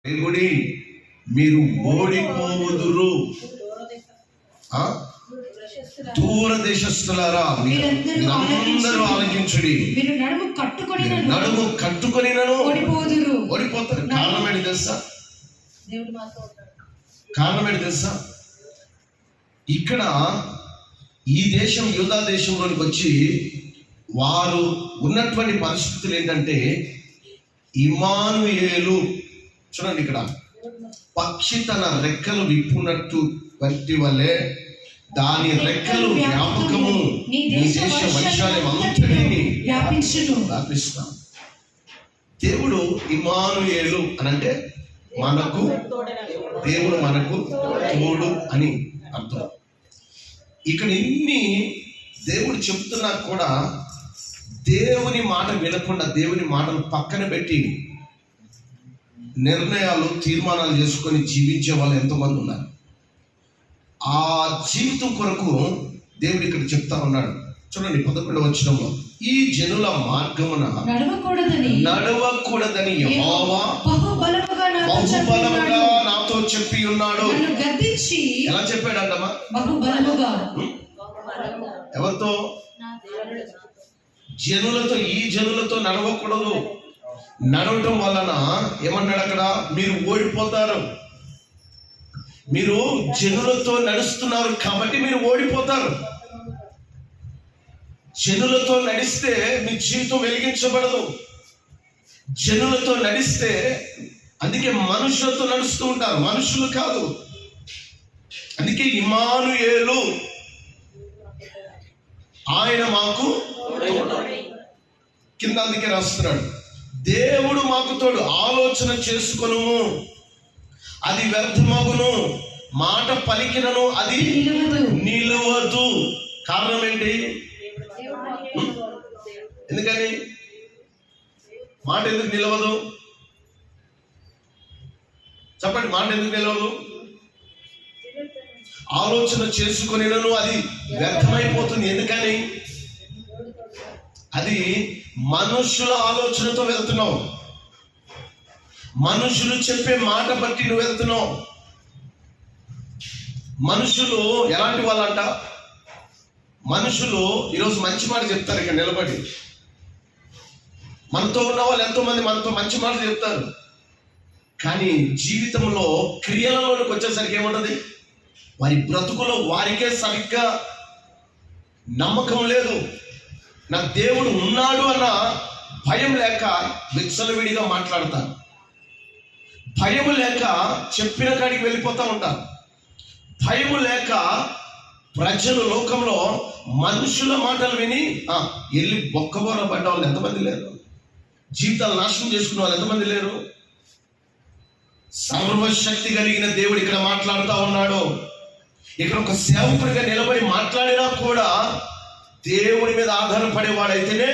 దేవుడి మీరు ఓడిపోవుదురు. దూరదేశస్తులారా మీరందరూ ఆలకించుడి. నడుము కట్టుకొని ఓడిపోతారు. కారణం ఏంటి తెలుసా? ఇక్కడ ఈ దేశం యూదా దేశంలోనికి వచ్చి వారు ఉన్నటువంటి పరిస్థితులు ఏంటంటే, ఇమ్మానుయేలు చూడండి, ఇక్కడ పక్షి తన రెక్కలు విప్పునట్టు వంటి వల్లే దాని రెక్కలు వ్యాపకము నీ దేశ వైశాల్యం అంతటిని వ్యాపిస్తాం. దేవుడు ఇమ్మానుయేలు అని అంటే దేవుడు మనకు తోడు అని అర్థం. ఇక్కడ ఇన్ని దేవుడు చెప్తున్నా కూడా దేవుని మాట వినకుండా దేవుని మాటలు పక్కన పెట్టి నిర్ణయాలు తీర్మానాలు చేసుకొని జీవించే వాళ్ళు ఎంతోమంది ఉన్నారు. ఆ జీవితం కొరకు దేవుడు ఇక్కడ చెప్తా ఉన్నాడు. చూడండి 11వ వచనంలో, ఈ జనుల మార్గమున నడవకూడదని యెహోవా బహుబలముగా నాతో చెప్పి ఉన్నాడు. ఎలా చెప్పాడంటమ్మా? ఎవరితో? జనులతో. ఈ జనులతో నడవకూడదు. నడవటం వలన ఏమన్నాడు అక్కడ? మీరు ఓడిపోతారు. మీరు జనులతో నడుస్తున్నారు కాబట్టి మీరు ఓడిపోతారు. జనులతో నడిస్తే మీ జీవితం వెలిగించబడదు. జనులతో నడిస్తే, అందుకే మనుషులతో నడుస్తూ ఉంటారు, మనుషులు కాదు. అందుకే ఇమ్మానుయేలు, ఆయన మాకు కింద అందుకే రాస్తున్నాడు, దేవుడు మాకు తోడు. ఆలోచన చేసుకొను, అది వ్యర్థమగును, మాట పలికినను అది నిలువదు. కారణం ఏంటి? ఎందుకని మాట ఎందుకు నిలవదు? చెప్పండి, మాట ఎందుకు నిలవదు? ఆలోచన చేసుకొనినను అది వ్యర్థమైపోతుంది. ఎందుకని? అది మనుషుల ఆలోచనతో వెళ్తున్నావు. మనుషులు చెప్పే మాట బట్టి నువ్వు వెళ్తున్నావు. మనుషులు ఎలాంటి వాళ్ళంట? మనుషులు ఈరోజు మంచి మాట చెప్తారు, ఇక్కడ నిలబడి. మనతో ఉన్న వాళ్ళు ఎంతో మంది మనతో మంచి మాట చెప్తారు, కానీ జీవితంలో క్రియలలోకి వచ్చేసరికి ఏముంటది? వారి బ్రతుకులో వారికే సరిగ్గా నమ్మకం లేదు. నా దేవుడు ఉన్నాడు అన్న భయం లేక విచ్చలవిడిగా మాట్లాడతారు. భయం లేక చెప్పిన కాడికి వెళ్ళిపోతూ ఉంటారు. భయం లేక ప్రజలు లోకంలో మనుషుల మాటలు విని వెళ్ళి బొక్కబోర పడ్డ వాళ్ళు ఎంతమంది లేరు? జీవితాలు నాశనం చేసుకున్న వాళ్ళు ఎంతమంది లేరు? సర్వశక్తి కలిగిన దేవుడు ఇక్కడ మాట్లాడుతూ ఉన్నాడు. ఇక్కడ ఒక సేవకుడిగా నిలబడి మాట్లాడినా కూడా దేవుని మీద ఆధారపడేవాడైతేనే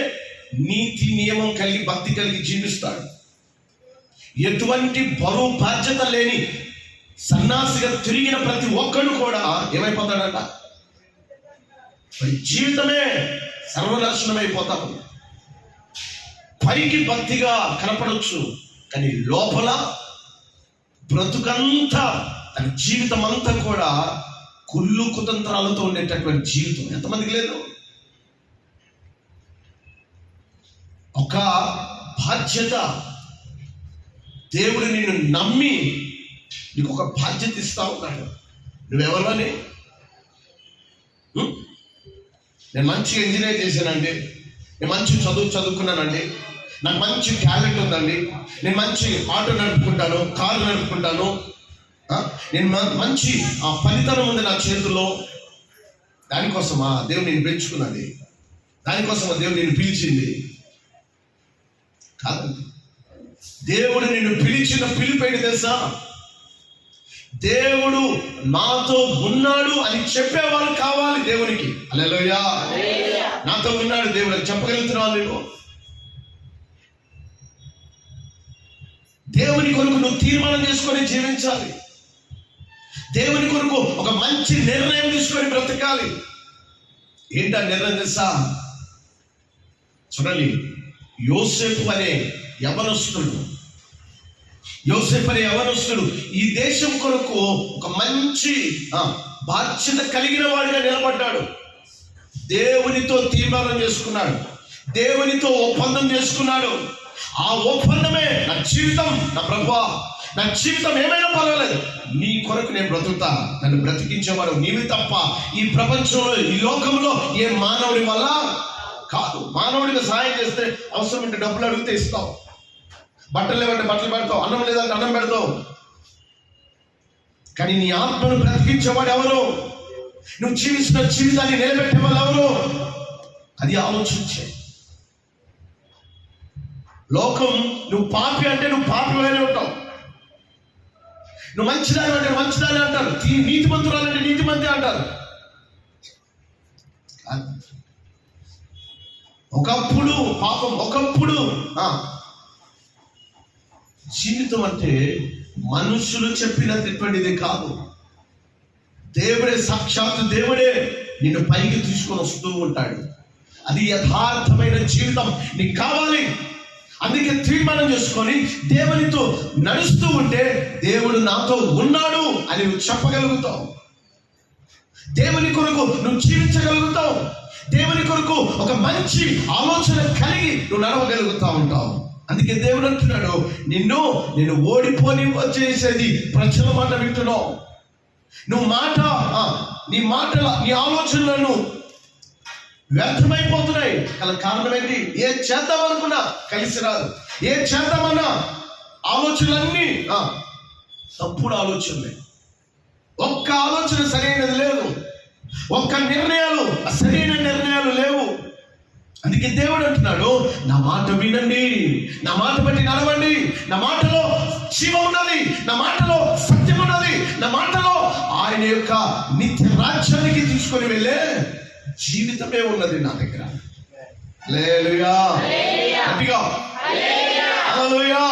నీతి నియమం కలిగి భక్తి కలిగి జీవిస్తాడు. ఎటువంటి బరువు బాధ్యత లేని సన్నాసిగా తిరిగిన ప్రతి ఒక్కడు కూడా ఏమైపోతాడంట? జీవితమే సర్వనాశనం అయిపోతాడు. పైకి భక్తిగా కనపడవచ్చు, కానీ లోపల బ్రతుకంతా, తన జీవితం అంతా కూడా కుళ్ళు కుతంత్రాలతో ఉండేటటువంటి జీవితం ఎంతమందికి లేదు? ఒక బాధ్యత, దేవుడు నిన్ను నమ్మి నీకు ఒక బాధ్యత ఇస్తా ఉన్నాడు. నువ్వెవరని? నేను మంచి ఇంజనీర్ చేశానండి, నేను మంచి చదువుకున్నానండి, నాకు మంచి టాలెంట్ ఉందండి, నేను మంచి ఆటో నడుపుకుంటాను, కారు నడుపుకుంటాను, నేను మంచి ఫలితనం ఉంది నా చేతుల్లో. దానికోసమా దేవుడు నేను పెంచుకున్నది? దానికోసమా దేవుడు నేను పిలిచింది? కాదండి. దేవుడు నిన్ను పిలిచిన పిలిపేంటి తెలుసా? దేవుడు నాతో ఉన్నాడు అని చెప్పేవాళ్ళు కావాలి దేవునికి. హల్లెలూయా. నాతో ఉన్నాడు దేవుడు అని చెప్పగలుగుతున్నావు నువ్వు? దేవుని కొరకు నువ్వు తీర్మానం చేసుకొని జీవించాలి. దేవుని కొరకు ఒక మంచి నిర్ణయం తీసుకొని బ్రతకాలి. ఏంటా నిర్ణయం తెలుసా? చూడండి, యోసేపు అనే యవనస్తుడు యోసేపు అనే యవనస్తుడు ఈ దేశం కొరకు ఒక మంచి బాధ్యత కలిగిన వాడిగా నిలబడ్డాడు. దేవునితో తీర్మానం చేసుకున్నాడు, దేవునితో ఒప్పందం చేసుకున్నాడు. ఆ ఒప్పందమే నా జీవితం, నా ప్రభువా నా జీవితం ఏమైనా పర్వాలేదు, నీ కొరకు నేను బ్రతుకుతా, నన్ను బ్రతికించేవాడు నీవి తప్ప ఈ ప్రపంచంలో ఈ లోకంలో ఏ మానవుడి వల్ల కాదు. మానవుడికి సహాయం చేస్తే అవసరం ఉంటే డబ్బులు అడిగితే ఇస్తావు, బట్టలు లేవంటే బట్టలు పెడతావు, అన్నం లేదంటే అన్నం పెడతావు. కానీ నీ ఆత్మను బ్రతికించేవాడు ఎవరు? నువ్వు జీవిస్తున్న జీవితాన్ని నిలబెట్టే వాళ్ళు ఎవరు? అది ఆలోచించే. లోకం నువ్వు పాపి అంటే నువ్వు పాపిగానే ఉంటావు, నువ్వు మంచిదాని అంటే మంచిదాని అంటారు, నీతిమంతురాలంటే నీతిమంతి అంటారు. ఒకప్పుడు పాపం, ఒకప్పుడు జీవితం అంటే మనుషులు చెప్పినటువంటిది కాదు. దేవుడే, సాక్షాత్తు దేవుడే నిన్ను పైకి తీసుకొని వస్తూ ఉంటాడు. అది యథార్థమైన జీవితం నీకు కావాలి. అందుకే తీర్మానం చేసుకొని దేవునితో నడుస్తూ ఉంటే దేవుడు నాతో ఉన్నాడు అని నువ్వు చెప్పగలుగుతావు. దేవుని కొరకు నువ్వు జీవించగలుగుతావు. దేవుని కొరకు ఒక మంచి ఆలోచన కలిగి నువ్వు నడవగలుగుతా ఉంటావు. అందుకే దేవుడు అంటున్నాడు, నిన్ను ఓడిపోని చేసేది ప్రజల మాట వింటున్నావు. నువ్వు నీ ఆలోచనలను వ్యర్థమైపోతున్నాయి. కారణం ఏంటి? ఏ చేద్దామనుకున్నా కలిసి రాదు. ఏ చేద్దామన్నా ఆలోచనలన్నీ తప్పుడు ఆలోచనలే. ఒక్క ఆలోచన సరైనది లేదు, ఒక్క నిర్ణయాలు సరైన నిర్ణయాలు లేవు. అందుకే దేవుడు అంటున్నాడు, నా మాట వినండి, నా మాట బట్టి నడవండి. నా మాటలో జీవం ఉన్నది, నా మాటలో సత్యం ఉన్నది, నా మాటలో ఆయన యొక్క నిత్య రాజ్యానికి తీసుకొని వెళ్ళే జీవితమే ఉన్నది నా దగ్గర. హల్లెలూయా, గట్టిగా హల్లెలూయా.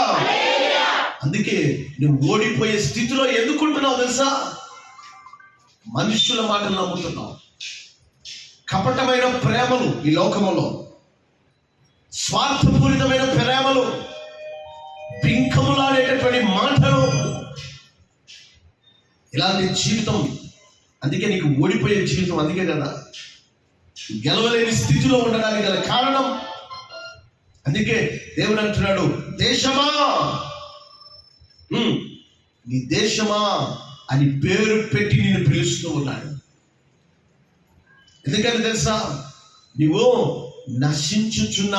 అందుకే నువ్వు ఓడిపోయే స్థితిలో ఎందుకుంటున్నావు తెలుసా? మనుషుల మాటలు నమ్ముతున్నావు. కపటమైన ప్రేమలు ఈ లోకములో, స్వార్థపూరితమైన ప్రేమలు, పింకములాడేటటువంటి మాటలు, ఇలాంటి జీవితం. అందుకే నీకు ఓడిపోయే జీవితం. అందుకే కదా గెలవలేని స్థితిలో ఉండడానికి గల కారణం. అందుకే దేవుడు అంటున్నాడు, దేశమా, నీ దేశమా అని పేరు పెట్టి నిన్ను పిలుస్తూ ఉన్నాడు. ఎందుకని తెలుసా? నువ్వు నశించుచున్న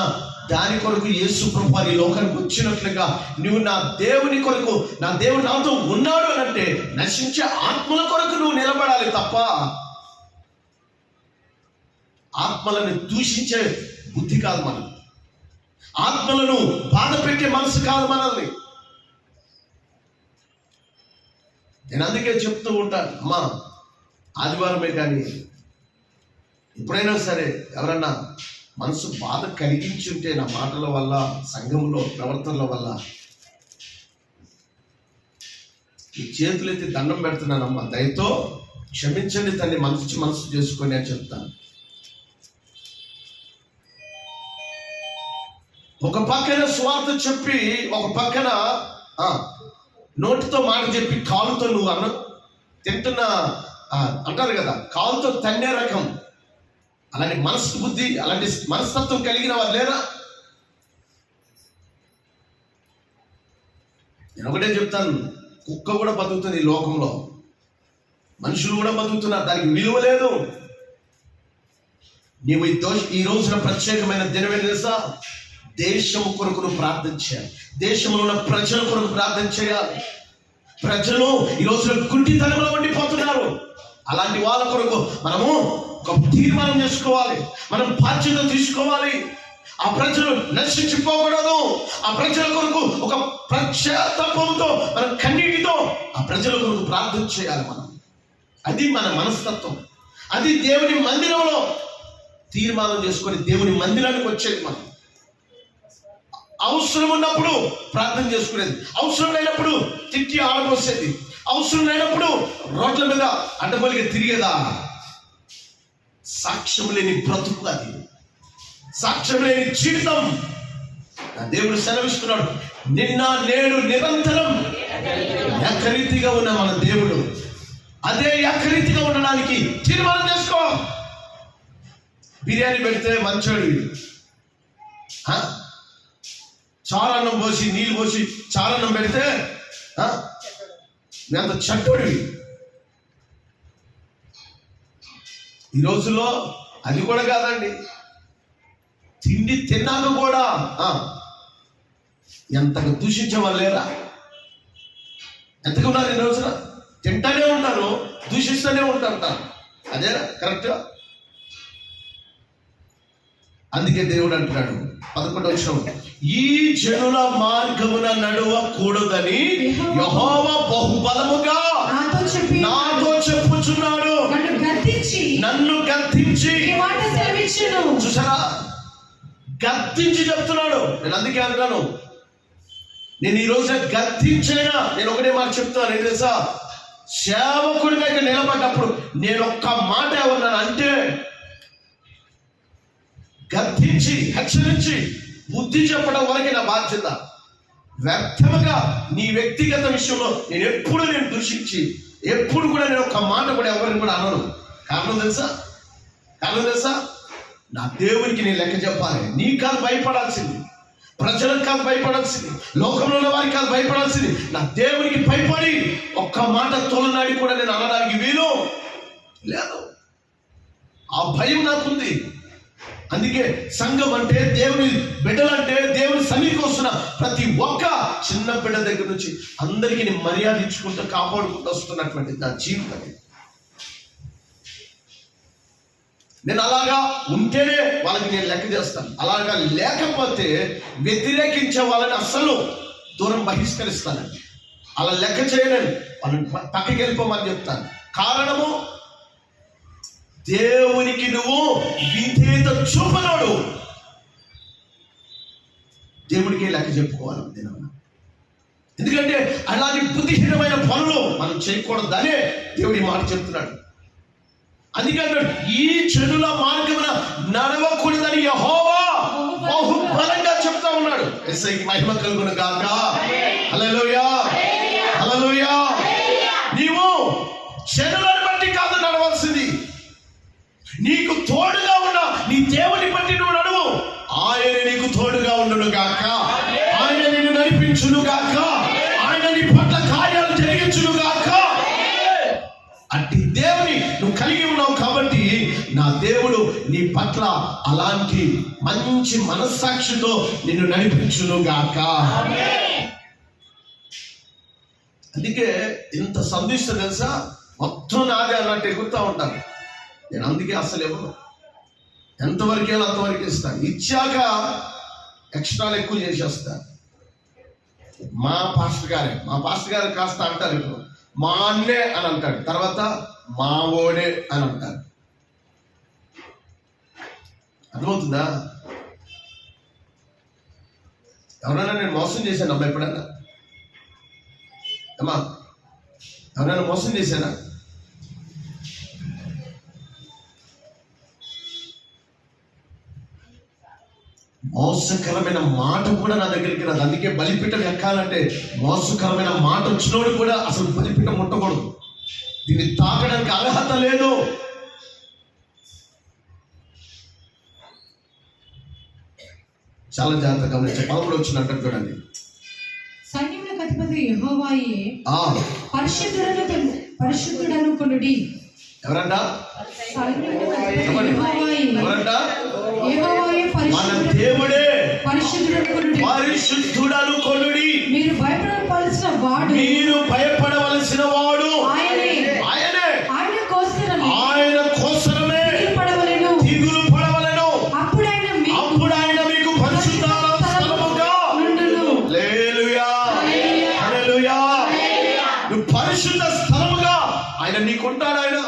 దాని కొరకు యేసు ప్రభువు ఈ లోకానికి వచ్చినట్లుగా నువ్వు నా దేవుని కొరకు, నా దేవుడు నాతో ఉన్నాడు అని అంటే నశించే ఆత్మల కొరకు నువ్వు నిలబడాలి తప్ప ఆత్మలను దూషించే బుద్ధి కాదు మనం. ఆత్మలను బాధ పెట్టే మనసు కాదు మనల్ని. నేను అందుకే చెప్తూ ఉంటాను, అమ్మా ఆదివారమే కానీ ఎప్పుడైనా సరే ఎవరన్నా మనసు బాధ కలిగించుంటే నా మాటల వల్ల, సంఘంలో ప్రవర్తనల వల్ల, ఈ చేతులెత్తి దండం పెడుతున్నానమ్మా, దయతో క్షమించండి తల్లి, మనసు చేసుకొని అని చెప్తాను. ఒక పక్కన స్వార్థ చెప్పి, ఒక పక్కన నోటితో మాట చెప్పి కాలుతో నువ్వు తింటున్న అంటారు కదా, కాలుతో తన్నే రకం. అలాంటి బుద్ధి, అలాంటి మనస్తత్వం కలిగిన వారు లేరా? నేను ఒకటే చెప్తాను, కుక్క కూడా బతుకుతుంది ఈ లోకంలో, మనుషులు కూడా బతుకుతున్నారు, దానికి విలువ లేదు. నీవు ఈ రోజున ప్రత్యేకమైన దినమే తెలుసా? దేశము కొరకు నువ్వు ప్రార్థన చేయాలి. దేశంలో ఉన్న ప్రజల కొరకు ప్రార్థన చేయాలి. ప్రజలు ఈ రోజున గుడ్డితనంలో ఉండిపోతున్నారు. అలాంటి వాళ్ళ కొరకు మనము ఒక తీర్మానం చేసుకోవాలి, మనం బాధ్యత తీసుకోవాలి. ఆ ప్రజలు నశించిపోకూడదు. ఆ ప్రజల కొరకు ఒక పశ్చాత్తాపంతో, మన కన్నీటితో ఆ ప్రజల కొరకు ప్రార్థన చేయాలి మనం. అది మన మనస్తత్వం. అది దేవుని మందిరంలో తీర్మానం చేసుకొని దేవుని మందిరానికి వచ్చేది. మనం అవసరం ఉన్నప్పుడు ప్రార్థన చేసుకునేది, అవసరం లేనప్పుడు తిట్టి ఆడబోసేది, అవసరం లేనప్పుడు రోడ్ల మీద అడ్డగోలుగా తిరిగేదా. సాక్ష్యం లేని బ్రతుకు అది, సాక్ష్యం లేని జీవితం. నా దేవుడు సెలవిస్తున్నాడు, నిన్న నేడు నిరంతరం ఏకరీతిగా ఉన్న మన దేవుడు. అదే ఏకరీతిగా ఉండడానికి తీర్మానం చేసుకో. బిర్యానీ పెడితే మంచోడివి, చారన్నం పోసి నీళ్ళు పోసి చారన్నం పెడితే ఎంత చెడ్డోడివి. ఈ రోజుల్లో అది కూడా కాదండి, తిండి తిన్నాక కూడా ఎంతగా దూషించే వాళ్ళు లేరా? ఎంతగా ఉన్నారు ఈ రోజున? తింటానే ఉంటారు, దూషిస్తూనే ఉంటారు. అదేనా కరెక్ట్? అందుకే దేవుడు అంటున్నాడు 11వ వచనం, ఈ జనుల మార్గమున నడవకూడదని యెహోవా బహుబలముగా నాతో చెప్పుచున్నాడు. నన్ను గద్దించి, చూసారా, గద్దించి చెప్తున్నాడు. నేను అందుకే అంటాను, నేను ఈ రోజు గద్దించైనా నేను ఒకటే మాట చెప్తాను. ఏం తెలుసా, సేవకుడిగా ఇక్కడ నిలబడ్డప్పుడు నేను ఒక్క మాట ఏమన్నాను అంటే, గద్దించి హెచ్చరించి బుద్ధి చెప్పడం వరకే నా బాధ్యత. వ్యర్థముగా నీ వ్యక్తిగత విషయంలో నేను దూషించి ఎప్పుడు కూడా నేను ఒక్క మాట కూడా ఎవరిని కూడా అనను. కారణం తెలుసా, నా దేవునికి నేను లెక్క చెప్పాలి. నీ కాదు భయపడాల్సింది, ప్రజలకు కాదు భయపడాల్సింది, లోకంలో ఉన్న వారికి కాదు భయపడాల్సింది, నా దేవునికి భయపడి ఒక్క మాట తోలనాడి కూడా నేను అనడానికి వీలు లేదు. ఆ భయం నాకుంది. అందుకే సంఘం అంటే, దేవుని బిడ్డలంటే, దేవుని సన్నిధికి వస్తున్న ప్రతి ఒక్క చిన్న బిడ్డ దగ్గర నుంచి అందరికీ నేను మర్యాద ఇచ్చుకుంటూ కాపాడుకుంటూ వస్తున్నటువంటి నా జీవితం. నేను అలాగా ఉంటేనే వాళ్ళకి నేను లెక్క చేస్తాను. అలాగా లేకపోతే వ్యతిరేకించే వాళ్ళని అస్సలు దూరం బహిష్కరిస్తానండి. అలా లెక్క చేయలేను, వాళ్ళని పక్కకి వెళ్ళిపోమని చెప్తాను. కారణము, దేవునికి నువ్వు విధేయత చూపనాడు, దేవుడికి లెక్క చెప్పుకోవాలి. ఎందుకంటే అలాంటి బుద్ధిహీనమైన పనులు మనం చేయకూడదనే దేవుడి మాట చెప్తున్నాడు. అందుకంటే ఈ చెడుల మార్గమున నడవకూడదని యెహోవా బహుబలంగా చెప్తా ఉన్నాడు. యేసయ్యకి మహిమ కలుగును గాక. హల్లెలూయా, హల్లెలూయా. నీవు చెడులను బట్టి కాదు నడవాల్సింది, నీకు తోడుగా ఉన్న నీ దేవుని బట్టి నువ్వు నడువు. ఆయన నీకు తోడుగా ఉండును గాక, ఆయన నిన్ను నడిపించును గాక, ఆయన నీ పట్ల కార్యాలు జరిగించును గాక. అట్టి దేవుని నువ్వు కలిగి ఉన్నావు కాబట్టి నా దేవుడు నీ పట్ల అలాంటి మంచి మనస్సాక్షితో నిన్ను నడిపించును గాక. అందుకే ఇంత సంధిస్తూ తెలుసా, మొత్తం నాదే అన్నట్టు ఎగురుతూ ఉంటాను నేను. అందుకే అసలు ఇవ్వను, ఎంతవరకు అంతవరకు ఇస్తాను. ఇచ్చాక ఎక్స్ట్రాలు ఎక్కువ చేసేస్తాను. మా పాస్టర్ గారు కాస్త అంటారు, ఇప్పుడు మా అన్నే అని అంటాడు, తర్వాత మా ఓడే అని అంటారు. అర్థమవుతుందా? ఎవరైనా నేను మోసం చేశాను అమ్మా? ఎప్పుడన్నా అమ్మా ఎవరైనా మోసం చేశానా? మోసకరమైన మాట కూడా నా దగ్గరికి రాదు. అందుకే బలిపీఠం ఎక్కాలంటే మోసకరమైన మాట వచ్చినోడు కూడా అసలు బలిపీఠం ముట్టకూడదు. దీన్ని తాకడానికి అర్హత లేదు. చాలా జాగ్రత్తగా గమనించే 11 వచ్చినట్టు చూడండి. సైన్యములకు అధిపతి యెహోవాయే పరిశుద్ధుడను కొనుడి. ఎవరంట? ఎవరంట? మన దేవుడే పరిశుద్ధుడను కొనుడి. మీరు భయపడవలసిన వాడు ఆయనే. ఆయన కోసరమే దిగులు పడవలెను. అప్పుడు ఆయన మీకు పరిశుద్ధ స్థలముగా హల్లెలూయా, హల్లెలూయా. నువ్వు పరిశుద్ధ స్థలముగా ఆయన నీకుంటాడు.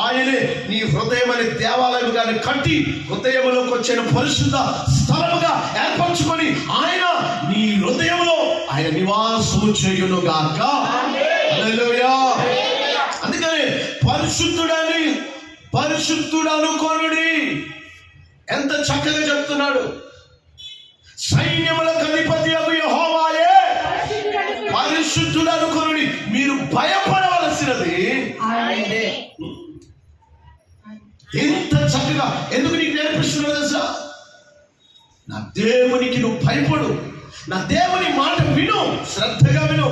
ఆయనే నీ హృదయం అనే దేవాలయం కట్టి హృదయంలోకి వచ్చిన పరిశుద్ధ స్థలముగా ఏర్పరచుకొని ఆయన నీ హృదయంలో ఆయన నివాసము చేయును గాక. హల్లెలూయా. అందుకని పరిశుద్ధుడను కొనుడి. ఎంత చక్కగా చెప్తున్నాడు. సైన్యములకు అధిపతి యెహోవాయే పరిశుద్ధుడు అనుకొనుడి. మీరు భయపడవలసినది ఆయనే. ఎంత చక్కగా ఎందుకు నీకు నేర్పిస్తున్నాడు తెలుసా? నా దేవునికి నువ్వు భయపడు, నా దేవుని మాట విను, శ్రద్ధగా విను.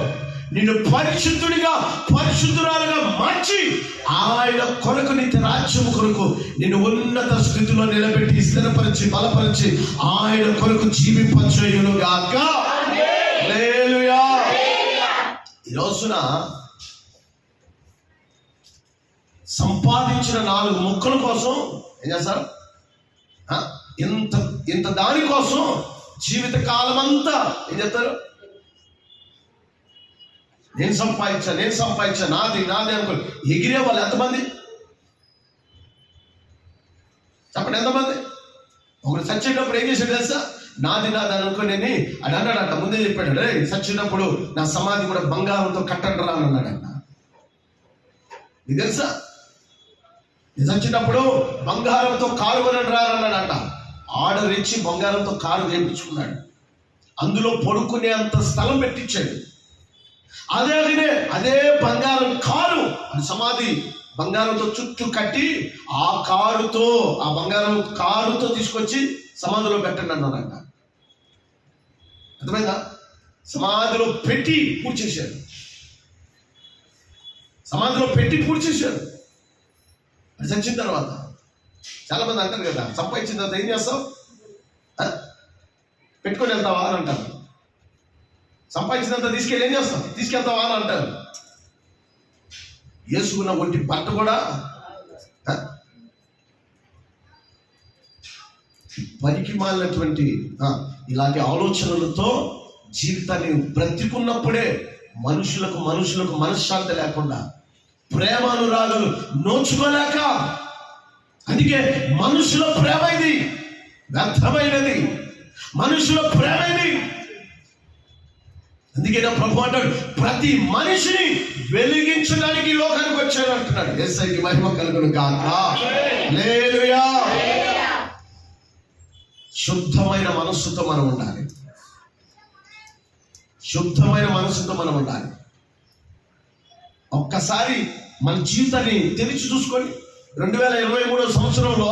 నిన్ను పరిశుద్ధుడిగా పరిశుద్ధురాలుగా మార్చి ఆయన కొరకు నిత్య రాజ్యము కొరకు నిన్ను ఉన్నత స్థితిలో నిలబెట్టి స్థిరపరిచి బలపరిచి ఆయన కొరకు జీవింపచేయునుగాక. హల్లెలూయా. ఈ రోజున సంపాదించిన 4 ముక్కల కోసం ఏం చేస్తారు? ఇంత దానికోసం జీవిత కాలం అంతా ఏం చెప్తారు? నేను సంపాదించా నాది అనుకో ఎగిరే వాళ్ళు ఎంతమంది చెప్పండి? ఎంతమంది? ఒకరు చచ్చేటప్పుడు ఏం చేశాడు తెలుసా? నాది అనుకోని అని అన్నాడంట. ముందే చెప్పాడు, రే చచ్చినప్పుడు నా సమాధి కూడా బంగారంతో కట్టండి రా అని అన్నాడంట. నీకు తెలుసా? నేను చచ్చినప్పుడు బంగారంతో కారు కొనండి రా అన్నాడంట. ఆర్డర్ ఇచ్చి బంగారంతో కారు చేయించుకున్నాడు. అందులో పడుకునే అంత స్థలం పెట్టించాడు. అదే బంగారం కారు అని సమాధి బంగారంతో చుట్టూ కట్టి ఆ బంగారం కారుతో తీసుకొచ్చి సమాధిలో పెట్టండి అన్నారంట. అర్థమైందా? సమాధిలో పెట్టి పూడ్చేశాడు. అది చచ్చిన తర్వాత చాలా మంది అంటారు కదా, సంపాదించిన తర్వాత ఏం చేస్తావు? పెట్టుకొని వెళ్తావా అని అంటారు. సంపాదించినంత తీసుకెళ్ళి ఏం చేస్తాం? తీసుకెళ్తావా అని అంటారు. వేసుకున్న ఒంటి బట్ట కూడా పనికి మాలినటువంటి ఇలాంటి ఆలోచనలతో జీవితాన్ని బ్రతికున్నప్పుడే మనుషులకు మనశ్శాంతి లేకుండా ప్రేమానురాగాలు నోచుకోలేక, అందుకే మనుషుల ప్రేమ ఇది వ్యర్థమైనది. మనుషుల ప్రేమ ఇది. అందుకే నా ప్రభు అంటాడు, ప్రతి మనిషిని వెలిగించడానికి లోకానికి వచ్చాడు అంటున్నాడు. యేసయ్యకి మహిమ కలుగును గాక. హల్లెలూయా. శుద్ధమైన మనస్సుతో మనం ఉండాలి. ఒక్కసారి మన జీవితాన్ని తెరిచి చూసుకోండి. 2023 సంవత్సరంలో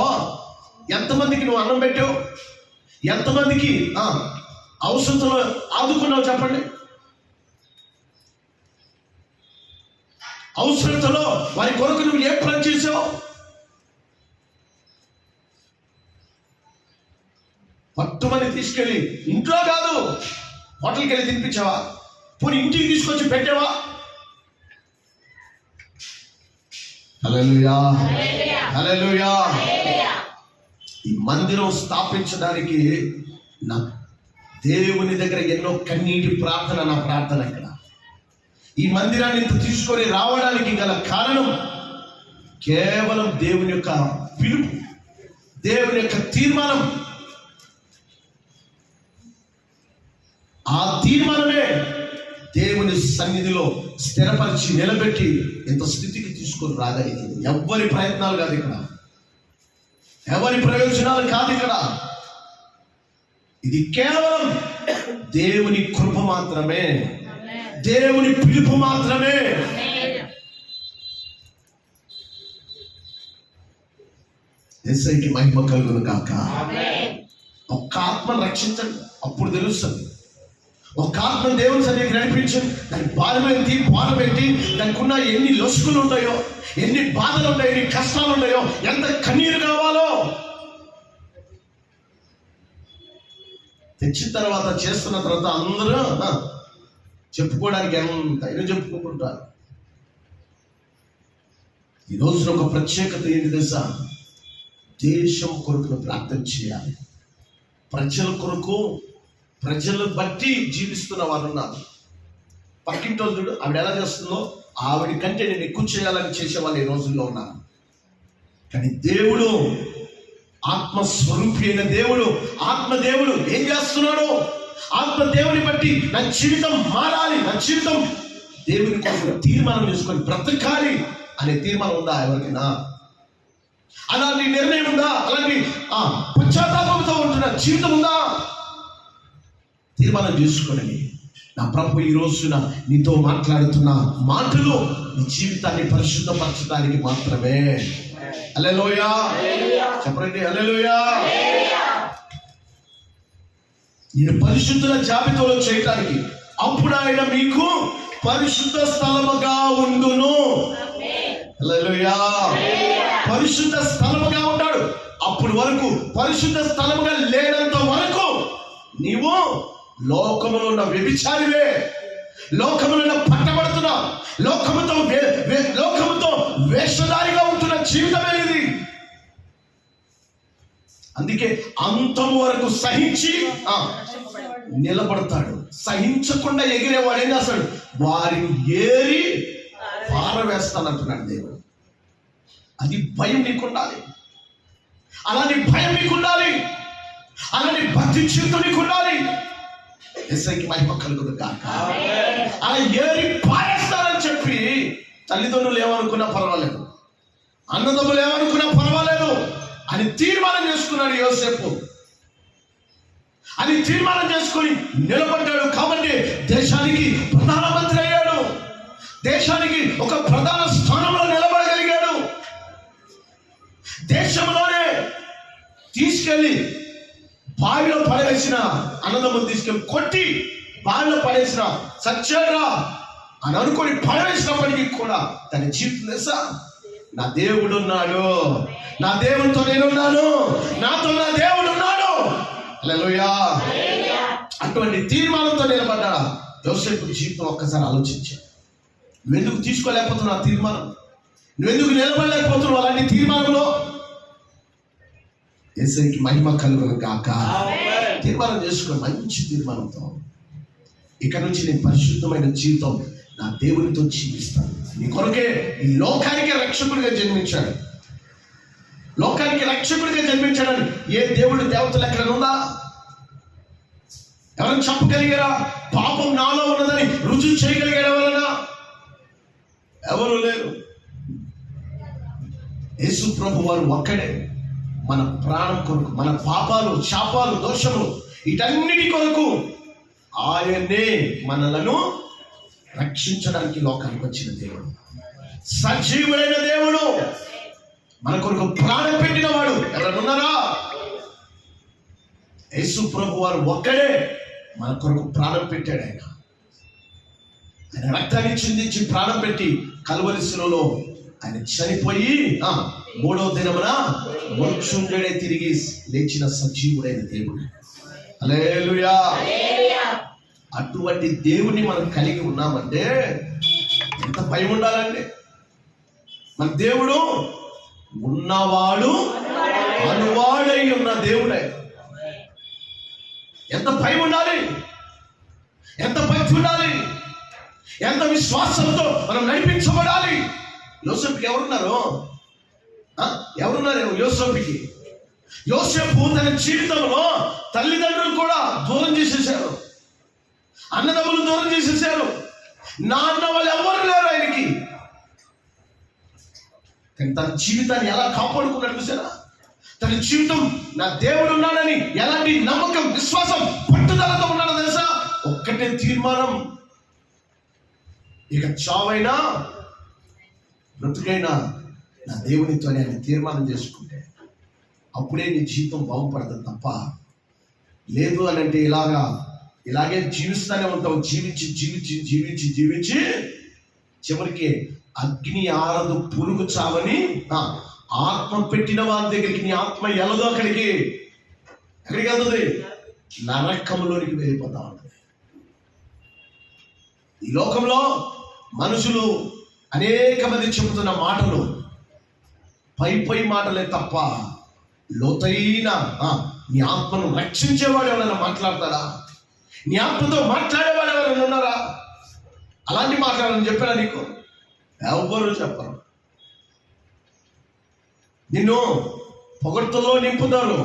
ఎంతమందికి నువ్వు అన్నం పెట్టావు? ఎంతమందికి అవసరంలో ఆదుకున్నావు చెప్పండి? అవసరతలో వారి కొరకు నువ్వు ఏ పని చేసావు? పట్టుమని తీసుకెళ్ళి ఇంట్లో కాదు హోటల్కి వెళ్ళి తినిపించావా? పోనీ ఇంటికి తీసుకొచ్చి పెట్టావా? హల్లెలూయా. హల్లెలూయా. ఈ మందిరం స్థాపించడానికి నా దేవుని దగ్గర ఎన్నో కన్నీటి ప్రార్థన. నా ప్రార్థన ఇక్కడ ఈ మందిరాన్ని ఇంత తీసుకొని రావడానికి గల కారణం కేవలం దేవుని యొక్క పిలుపు, దేవుని యొక్క తీర్మానం. ఆ తీర్మానమే దేవుని సన్నిధిలో స్థిరపరిచి నిలబెట్టి ఇంత స్థితికి తీసుకొని రాగలిగింది. ఎవరి ప్రయత్నాలు కాదు ఇక్కడ, ఎవరి ప్రయోజనాలు కాదు ఇక్కడ. ఇది కేవలం దేవుని కృప మాత్రమే, దేవుని పిలుపు మాత్రమే. యేసయ్యకి మహిమ కలుగును గాక. ఒక్క ఆత్మను రక్షించండి, అప్పుడు తెలుస్తుంది. ఒక ఆత్మ దేవుని సన్నిధికి నడిపించండి, దాని భారం పెట్టి దానికి ఉన్న ఎన్ని లొసుకులు ఉంటాయో, ఎన్ని బాధలు ఉంటాయో, ఎన్ని కష్టాలు ఉంటాయో, ఎంత కన్నీరు కావాలో తెచ్చిన తర్వాత చేస్తున్న తర్వాత అందరూ చెప్పుకోవడానికి ఎంతైనా చెప్పుకుంటుంటారు. ఈ రోజున ఒక ప్రత్యేకత ఏంటి తెలుసా? దేశం కొరకు ప్రార్థన చేయాలి. ప్రజల కొరకు, ప్రజలను బట్టి జీవిస్తున్న వారు ఉన్నారు. పక్కింటి చూడు, ఆవిడ ఎలా చేస్తుందో ఆవిడ కంటే నేను ఎక్కువ చేయాలని చేసేవాళ్ళు ఈ రోజుల్లో ఉన్నారు. కానీ దేవుడు, ఆత్మస్వరూపి అయిన దేవుడు, ఆత్మదేవుడు ఏం చేస్తున్నాడు? ఆత్మదేవుని బట్టి నా జీవితం మారాలి, నా జీవితం దేవుని కోసం తీర్మానం చేసుకొని బ్రతకాలి అనే తీర్మానం ఉందా ఎవరికైనా? అలాంటి నిర్ణయం ఉందా? అలాంటి పశ్చాత్తాపంతో ఉంటున్న జీవితం ఉందా? తీర్మానం చేసుకోండి. నా ప్రభు ఈ రోజున నీతో మాట్లాడుతున్న మాటలు నీ జీవితాన్ని పరిశుద్ధపరచడానికి మాత్రమే. హల్లెలూయా చెప్పండి, హల్లెలూయా. నేను పరిశుద్ధుల జాబితాలో చేయటానికి, అప్పుడు ఆయన మీకు పరిశుద్ధ స్థలముగా ఉండును. హల్లెలూయా. పరిశుద్ధ స్థలముగా ఉంటాడు. అప్పుడు వరకు పరిశుద్ధ స్థలముగా లేనంత వరకు నీవు లోకములో ఉన్న వ్యభిచారివే, లోకములో ఉన్న పట్టబడుతున్నా, లోకముతో వేషధారిగా ఉంటున్న జీవితమే ఇది. అందుకే అంతము వరకు సహించి నిలబడతాడు. సహించకుండా ఎగిరేవాడు ఏం చేస్తాడు? వారిని ఏరి పారవేస్తానంటున్నాడు దేవుడు. అది భయం నీకుండాలి, అలాంటి భయం నీకుండాలి, అలాంటి భక్తి చింత నీకుండాలి. యేసయ్యకి మహిమ కలుగును గాక. అలా ఏరి పారేస్తారని చెప్పి తల్లిదండ్రులు ఏమనుకున్నా పర్వాలేదు, అన్నదమ్ములు ఏమనుకున్నా పర్వాలేదు అని తీర్మానం చేసుకున్నాడు యోసేపు. అని తీర్మానం చేసుకొని నిలబడ్డాడు. కాబట్టి దేశానికి ప్రధానమంత్రి అయ్యాడు, దేశానికి ఒక ప్రధాన స్థానంలో నిలబడగలిగాడు. దేశంలోనే తీసుకెళ్లి బావిలో పడవేసిన అన్నదమ్ములు తీసుకెళ్ళి కొట్టి బావిలో పడేసిన సచ్చాడ్రా అని అనుకొని పడవేసినప్పటికీ కూడా తన జీవితం తెలుసా, నా దేవుడు ఉన్నాడు, నా దేవుడితో నేనున్నాను, నాతో నా దేవుడు ఉన్నాడు. హల్లెలూయా. అటువంటి తీర్మానంతో నిలబడ్డాడు యోసేపు జీవితం. ఒక్కసారి ఆలోచించాడు. నువ్వెందుకు తీసుకోలేకపోతున్నావు ఆ తీర్మానం? నువ్వెందుకు నిలబడలేకపోతున్నావు అలాంటి తీర్మానంలో? యేసయ్యకి మహిమ కలుగును గాక. తీర్మానం చేసుకో, మంచి తీర్మానంతో ఇక నుంచి నేను పరిశుద్ధమైన జీవితం నా దేవునితో జీవిస్తాను. నీ కొరకే ఈ లోకానికి రక్షకుడిగా జన్మించాడు. లోకానికి రక్షకుడిగా జన్మించాడని ఏ దేవుడు దేవతలు ఎక్కడ ఉందా? ఎవరైనా చెప్పగలిగారా? పాపం నాలో ఉన్నదని రుజువు చేయగలిగాడు ఎవరన్నా? ఎవరు లేరు. యేసు ప్రభు వారు ఒక్కడే. మన ప్రాణం కొరకు, మన పాపాలు, శాపాలు, దోషములు వీటన్నిటి కొరకు ఆయనే మనలను రక్షించడానికి లోకానికి వచ్చిన దేవుడు, సజీవుడైన దేవుడు, మన కొరకు ప్రాణం పెట్టిన వాడు. ఎవరన్నారా? యేసు ప్రభు వారు ఒక్కడే మన కొరకు ప్రాణం పెట్టాడు. ఆయన రక్తాన్ని చిందించి ప్రాణం పెట్టి కల్వరి శిలువలో ఆయన చనిపోయి మూడవ దినమున మృత్యుంజయుడై తిరిగి లేచిన సజీవుడైన దేవుడు. హల్లెలూయా. అటువంటి దేవుని మనం కలిగి ఉన్నామంటే ఎంత భయం ఉండాలండి. మన దేవుడు ఉన్నవాడు అనువాడై ఉన్న దేవుడే. ఎంత భయం ఉండాలి, ఎంత భక్తి ఉండాలి, ఎంత విశ్వాసంతో మనం నడిపించబడాలి. యోసేపుకి ఎవరున్నారు? యోసేపుకి? యోసేపు తన జీవితంలో తల్లిదండ్రులు కూడా దూరం చేసేసారు, అన్నదమ్ములు దూరం చేసేసారు, నాన్న వాళ్ళు ఎవరు లేరు ఆయనకి. కానీ తన జీవితాన్ని ఎలా కాపాడుకున్నాడు చూసారా? తన జీవితం నా దేవుడు ఉన్నాడని ఎలాంటి నమ్మకం, విశ్వాసం, పట్టుదలతో ఉన్నాడో తెలుసా? ఒక్కటే తీర్మానం, ఇక చావైనా బ్రతుకైనా నా దేవునితో ఆయన తీర్మానం చేసుకుంటే అప్పుడే నీ జీవితం బాగుపడుతుంది. తప్ప లేదు అని అంటే ఇలాగే జీవిస్తూనే ఉంటావు. జీవించి జీవించి జీవించి జీవించి చివరికి అగ్ని ఆరదు, పురుగు చావని ఆత్మ పెట్టిన వారి దగ్గరికి నీ ఆత్మ ఎలదో ఎక్కడికి వెళ్తుంది? నరకంలోనికి వెళ్ళిపోతా ఉంటుంది. ఈ లోకంలో మనుషులు అనేక మంది చెబుతున్న మాటలు పై మాటలే తప్ప లోతైన నీ ఆత్మను రక్షించేవాడు ఎవరైనా మాట్లాడతాడా? నీ ఆత్మతో మాట్లాడేవాడు ఎవరైనా ఉన్నారా? అలాంటి మాట్లాడాలని చెప్పారా నీకు? ఎవరు చెప్పరు. నిన్ను పొగడ్తలో నింపుతారు,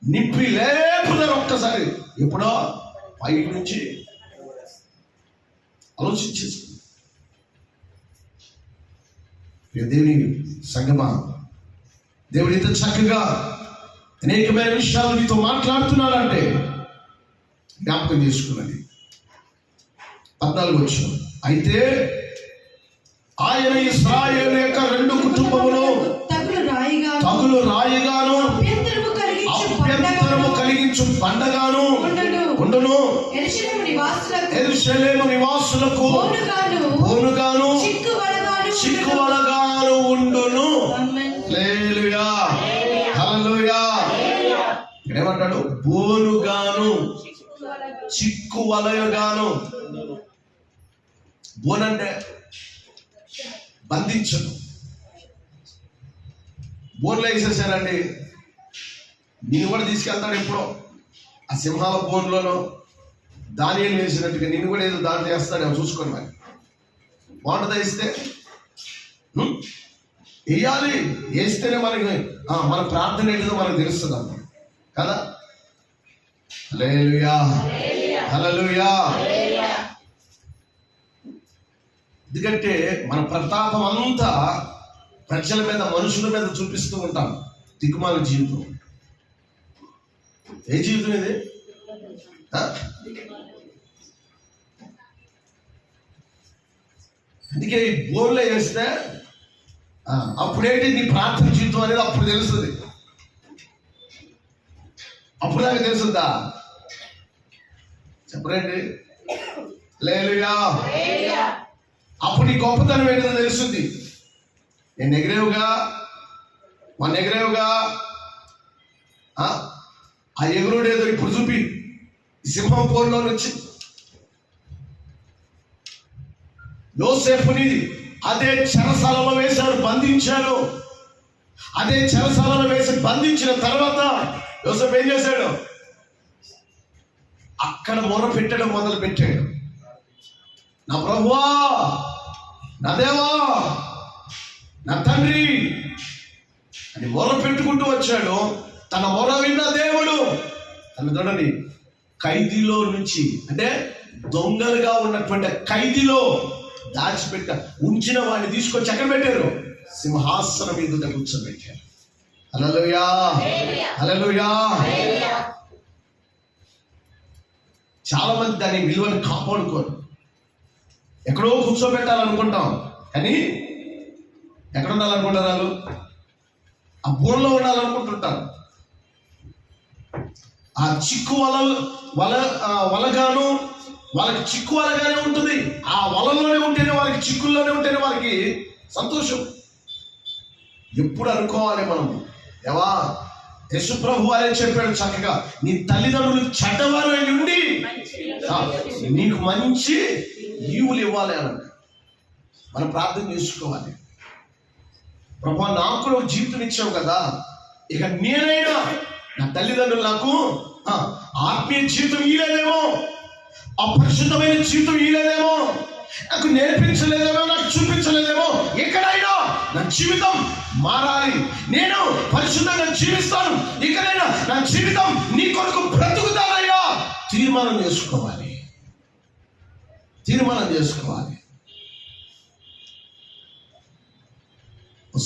నింపి లేపుతారు ఒక్కసారి. ఎప్పుడో పైకి నుంచి ఆలోచించేసి దేవుని సంగమా, దేవుడు ఇంత చక్కగా అనేకమైన విషయాలు నీతో మాట్లాడుతున్నాడంటే జ్ఞాపకం చేసుకున్నది. 14 వచనం. అయితే ఆయన ఇశ్రాయేలు యొక్క 2 కుటుంబములు తగులు రాయిగాను అభ్యంతరము కలిగించు పండగాను ఉండును. యెరూషలేము నివాసులకు బోనుగాను చిక్కువలగాను ఉండును. హల్లెలూయా, హల్లెలూయా. ఏమంటాడు? బోనుగాను చిక్కువలయగాను. బోనంటే బంధించను. బోన్లో వేసేసారండి. నేను కూడా తీసుకెళ్తాడు ఎప్పుడో ఆ సింహాల బోన్లోనో దానియేలు వేసినట్టుగా నిన్ను కూడా ఏదో దాంట్లో వేస్తాడేమో చూసుకోండి. మరి బాగుంటుందా? వేస్తే వేయాలి. వేస్తేనే మనకి మన ప్రార్థన ఏంటిదో మనకు తెలుస్తుంది అన్న కదా. హల్లెలూయా, హల్లెలూయా. ఎందుకంటే మన ప్రతాపం అంతా ప్రజల మీద, మనుషుల మీద చూపిస్తూ ఉంటాం. దిక్కుమాల జీవితం. ఏ జీవితం ఇది? అందుకే ఈ బోర్లో వేస్తే అప్పుడేంటి నీ ప్రార్థన జీవితం అనేది అప్పుడు తెలుస్తుంది. అప్పుడు దాకా తెలుస్తుందా? చెప్పరేంటి? హల్లెలూయా. అప్పుడు నీ గొప్పతనం ఏంటో తెలుస్తుంది. నేను ఎగిరేవుగా, మన ఎగిరేవుగా, ఆ ఎగురుడేదో ఇప్పుడు చూపి సింహం పోరులో నుంచి యోసేపుని అదే చెరసాలలో వేశారు, బంధించారు. అదే చెరసాలలో వేసి బంధించిన తర్వాత యోసేపు ఏం చేశాడు? అక్కడ మొర పెట్టడం మొదలు పెట్టాడు. నా ప్రభువా, నా దేవా, నా తండ్రి అని మొర పెట్టుకుంటూ వచ్చాడు. తన మొర విన్న దేవుడు తను చూడండి ఖైదీలో నుంచి, అంటే దొంగలుగా ఉన్నటువంటి ఖైదీలో దాచిపెట్ట ఉంచిన వాడిని తీసుకొచ్చి ఎక్కడ పెట్టారు? సింహాసనం మీద కూర్చోబెట్టారు. హల్లెలూయా, హల్లెలూయా. చాలా మంది దాని విలువను కాపాడుకోరు. ఎక్కడో కూర్చోబెట్టాలనుకుంటాం, కానీ ఎక్కడ ఉండాలనుకుంటారు? వాళ్ళు ఆ బోన్లో ఉండాలనుకుంటుంటారు. ఆ చిక్కు వలగాను వాళ్ళకి చిక్కు వలగానే ఉంటుంది. ఆ వలలోనే ఉంటేనే వాళ్ళకి, చిక్కుల్లోనే ఉంటేనే వాళ్ళకి సంతోషం. ఎప్పుడు అనుకోవాలి మనం, దేవా, యేసు ప్రభు వారే చెప్పాడు చక్కగా, నీ తల్లిదండ్రులు చెడ్డవారు అయి ఉండి నీకు మంచి ఈవులు ఇవ్వాలి అనండి. మనం ప్రార్థన చేసుకోవాలి. ప్రభు, నాకు కూడా జీవితం ఇచ్చావు కదా, ఇక నేనైనా నా తల్లిదండ్రులు నాకు ఆత్మీయ జీవితం ఇవ్వలేదేమో, అపరిశుద్ధమైన జీవితం ఇవ్వలేదేమో, నాకు నేర్పించలేదేమో, నాకు చూపించలేదేమో, ఎక్కడైనా నా జీవితం మారాలి, నేను పరిశుద్ధంగా జీవిస్తాను, ఇకనైనా నా జీవితం నీ కొరకు బ్రతుకుతానయ్యా తీర్మానం చేసుకోవాలి. తీర్మానం చేసుకోవాలి.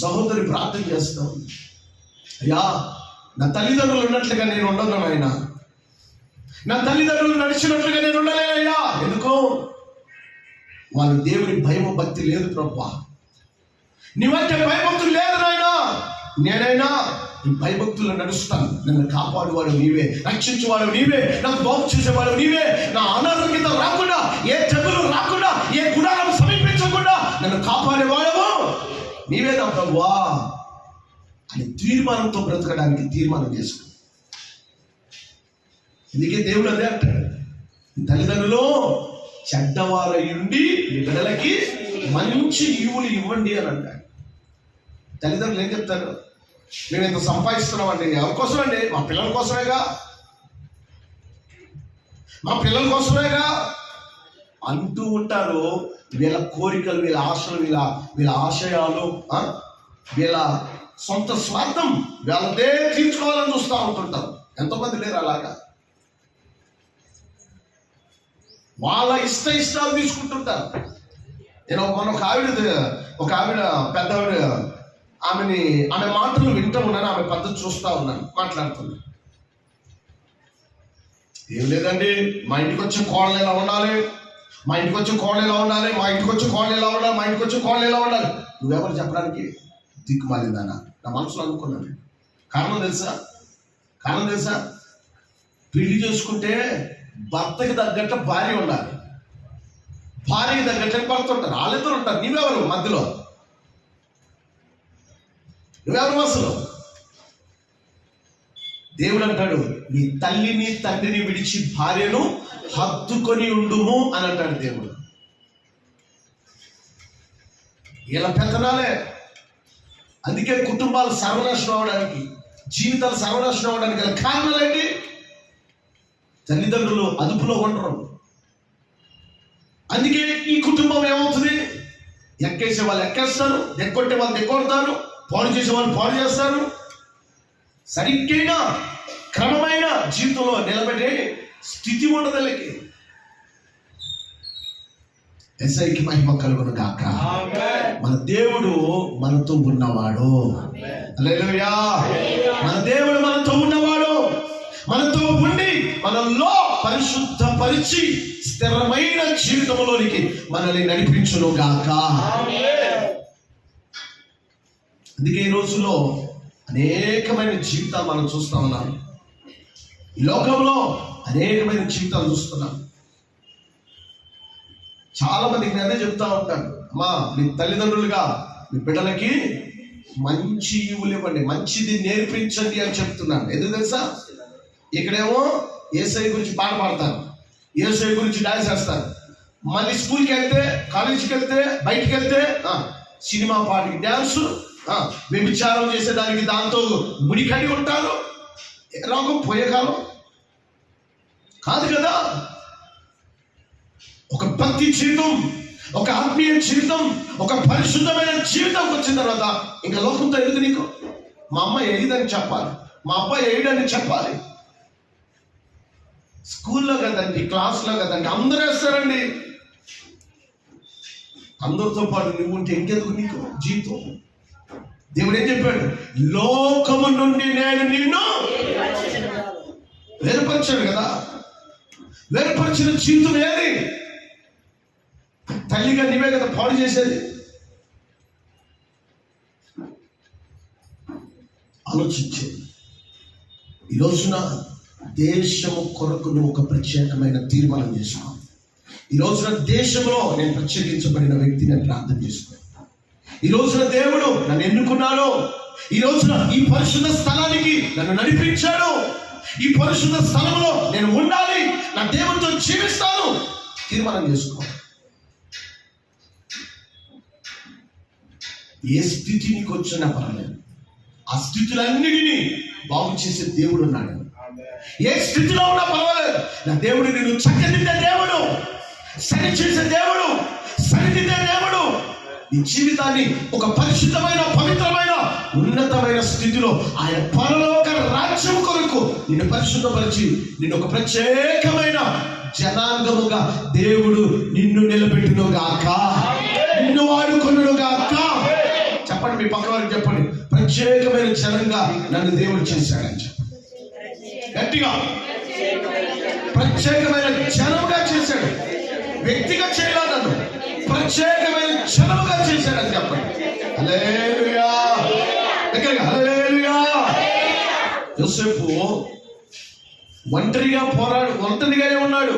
సహోదరి ప్రార్థన చేస్తాం, అయ్యా నా తల్లిదండ్రులు ఉన్నట్లుగా నేను ఉండను నాయనా, నా తల్లిదండ్రులు నడిచినట్లుగా నేను ఉండలేనయ్యా. ఎందుకో వాళ్ళు దేవుని భయము భక్తి లేదు ప్రభువా, నీ మధ్య భయభక్తులు లేదు నాయనా. నేనైనా నీ భయభక్తుల్లో నడుస్తాను. నన్ను కాపాడువాడు నీవే, రక్షించేవాడు నీవే, నాకు బాగు చేసేవాడు నీవే, నా అనారోగ్యత రాకుండా, ఏ తెగులు రాకుండా, ఏ గుడారం సమీపించకుండా నన్ను కాపాడేవాడవు నీవే నా ప్రభువా అని తీర్మానంతో బ్రతకడానికి తీర్మానం చేసుకో. అందుకే దేవుడు అదే అంటాడు, తల్లిదండ్రులు చెడ్డవారయుండి మీ బిడ్డలకి మంచి ఈవులు ఇవ్వండి అని అంటాడు. తల్లిదండ్రులు ఏం చెప్తారు? మేము ఇంత సంపాదిస్తున్నామండి, ఎవరి కోసమండి? మా పిల్లల కోసమేగా, మా పిల్లల కోసమేగా అంటూ ఉంటారు. వీళ్ళ కోరికలు, వీళ్ళ ఆశలు, వీళ్ళ ఆశయాలు, వీళ్ళ సొంత స్వార్థం వాళ్ళదే తీర్చుకోవాలని చూస్తూ ఉంటుంటారు. ఎంతోమంది లేరు అలాగా? వాళ్ళ ఇష్టాలు తీసుకుంటుంటారు. నేను ఒక ఆవిడ పెద్ద ఆవిడ, ఆమె మాటలు వింటూ ఉన్నాను, ఆమె పద్ధతి చూస్తూ ఉన్నాను, మాట్లాడుతున్నాను. ఏం లేదండి, మా ఇంటికి వచ్చే కోడలు ఎలా ఉండాలి, మా ఇంటికి వచ్చే కోడలు ఎలా ఉండాలి, మా ఇంటికి వచ్చే కోడలు ఎలా ఉండాలి, మా ఇంటికి వచ్చే కోడలు ఎలా ఉండాలి. నువ్వెవరు చెప్పడానికి? దిక్కుమాలిందానా నా మనసులో అనుకున్నాను. కారణం తెలుసా? పెళ్లి చేసుకుంటే భర్తకి తగ్గట్టు భార్య ఉండాలి, భార్యకి తగ్గట్టు భర్త ఉంటారు, వాళ్ళిద్దరు ఉంటారు. నువ్వెవరు మధ్యలో? నువ్వెవరు అసలు? దేవుడు అంటాడు, నీ తల్లిని తండ్రిని విడిచి భార్యను హత్తుకొని ఉండుము అని అంటాడు దేవుడు. ఇలా పెత్తనాలే. అందుకే కుటుంబాలు సర్వనాశనం అవడానికి, జీవితాలు సర్వనాశనం అవడానికి గల కారణాలు ఏంటి? తల్లిదండ్రులు అదుపులో ఉండరు. అందుకే ఈ కుటుంబం ఏమవుతుంది? ఎక్కేసే వాళ్ళు ఎక్కేస్తారు, ఎక్కొట్టే వాళ్ళు ఎక్కొడతారు, పాడు చేసే వాళ్ళు పాడు చేస్తారు. సరిగ్గైన క్రమమైన జీవితంలో నిలబెట్టే స్థితి ఉండదు వాళ్ళకి. ఎస్ఐకి మహిమ కలుగును గాక. మన దేవుడు మనతో ఉన్నవాడు. హల్లెలూయా. మన దేవుడు మనతో ఉన్నవాడు. మనతో ఉండి మనలో పరిశుద్ధపరిచి స్థిరమైన జీవితంలోనికి మనల్ని నడిపించును గాక. అందుకే ఈ రోజుల్లో అనేకమైన జీవితాలు మనం చూస్తూ ఉన్నాం. ఈ లోకంలో అనేకమైన జీవితాలు చూస్తున్నాం. చాలా మందికి నేను అదే చెప్తా ఉంటాను, అమ్మా మీ తల్లిదండ్రులుగా మీ బిడ్డలకి మంచి ఇవులు ఇవ్వండి, మంచిది నేర్పించండి అని చెప్తున్నాను. ఎందుకు తెలుసా? ఇక్కడేమో యేసయ్య గురించి పాట పాడతారు, యేసయ్య గురించి డాన్స్ చేస్తారు. మళ్ళీ స్కూల్కి వెళ్తే, కాలేజీకి వెళ్తే, బయటికి వెళ్తే సినిమా పాటకి డ్యాన్సు, వ్యభిచారం చేసేదానికి దాంతో ముడికడి ఉంటారు. రోగం పోయే కాలం కాదు కదా. ఒక భక్తి జీవితం, ఒక ఆత్మీయ జీవితం, ఒక పరిశుద్ధమైన జీవితం వచ్చిన తర్వాత ఇంకా లోకంతో ఎదుగు. నీకు మా అమ్మ ఏదని చెప్పాలి, మా అబ్బాయి ఏడని చెప్పాలి. స్కూల్లో కదండి, క్లాస్లో కదండి, అందరూ వేస్తారండి. అందరితో పాటు నువ్వు ఉంటే ఇంకెందుకు నీకు జీవితం? దేవుడు ఏం చెప్పాడు? లోకము నుండి నేను నిన్ను వేరుపరిచాడు కదా. వేరుపరిచిన జీవితం ఏది? తల్లిగా నీవే కదా పాడు చేసేది. ఆలోచించేది. ఈ రోజున దేశము కొరకు నువ్వు ఒక ప్రత్యేకమైన తీర్మానం చేసుకో. ఈ రోజున దేశంలో నేను ప్రత్యేకించబడిన వ్యక్తిని ప్రార్థన చేసుకో. ఈ రోజున దేవుడు నన్ను ఎన్నుకున్నాడు. ఈ రోజున ఈ పరిశుద్ధ స్థలానికి నన్ను నడిపించాడు. ఈ పరిశుద్ధ స్థలంలో నేను ఉండాలి, నా దేవునితో జీవిస్తాను. తీర్మానం చేసుకో. ఏ స్థితి నీకు వచ్చినా పర్వాలేదు, ఆ స్థితులన్నిటినీ బాగు చేసే దేవుడు ఉన్నాడు. ఏ స్థితిలో ఉన్నా పర్వాలేదు, నా దేవుడు నిన్ను చక్కదిద్దే దేవుడు, సరి చేసే దేవుడు, సరిదిద్దే దేవుడు. నీ జీవితాన్ని ఒక పరిశుద్ధమైన, పవిత్రమైన, ఉన్నతమైన స్థితిలో ఆయన పరలోక రాజ్యం కొరకు నిన్ను పరిశుద్ధపరిచి నిన్ను ఒక ప్రత్యేకమైన జనాంగముగా దేవుడు నిన్ను నిలబెట్టును గాక, నిన్ను వాడుకొనును గాక. చెప్పండి, మీ పక్క వారికి చెప్పండి, ప్రత్యేకమైన జనంగా నన్ను దేవుడు చేశాడని చెప్పండి గట్టిగా. ప్రత్యేకమైన జనముగా చేశాడు, వ్యక్తిగా చేయలేదు, నన్ను ప్రత్యేకమైన జనముగా చేశాడని చెప్పండి. హల్లెలూయా. దగ్గరగా హల్లెలూయా. యోసేపు ఒంటరిగానే ఉన్నాడు.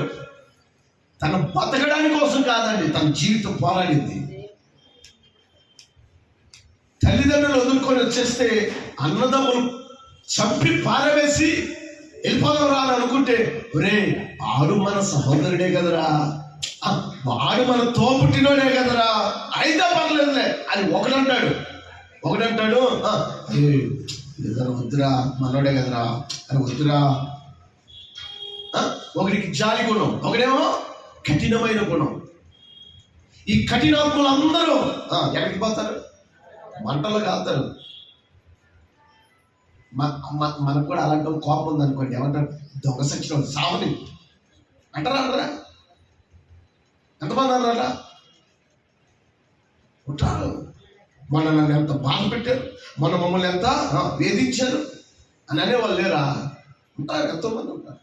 తన బతకడానికి కోసం కాదండి తన జీవితం పోరాడింది. తల్లిదండ్రులు వదులుకొని వచ్చేస్తే అన్నదమ్ములు చంపి పారవేసి వెళ్ళిపోదాం రా అని అనుకుంటే, ఒరే ఆడు మన సహోదరుడే కదరా, వాడు మన తోపుట్టినోడే కదరా, అయితే పర్లేదులే అని ఒకడంటాడు. వద్దురా మనోడే కదరా అని వద్దురా. ఒకడికి జాలి గుణం, ఒకడేమో కఠినమైన గుణం. ఈ కఠినాత్ములు అందరూ ఎక్కడికి పోతారు? మంటలు కాస్తారు. మనకు కూడా అలాంటి కోపం ఉందనుకోండి, ఏమంటారు? దొంగ సచ్చిన సావని అంటారా? ఎంతమంది అన్నారా? ఉంటారు. మొన్న నన్ను ఎంత బాధ పెట్టారు, మొన్న మమ్మల్ని ఎంత వేధించారు అని అనేవాళ్ళు లేరా? ఉంటారు, ఎంతోమంది ఉంటారు.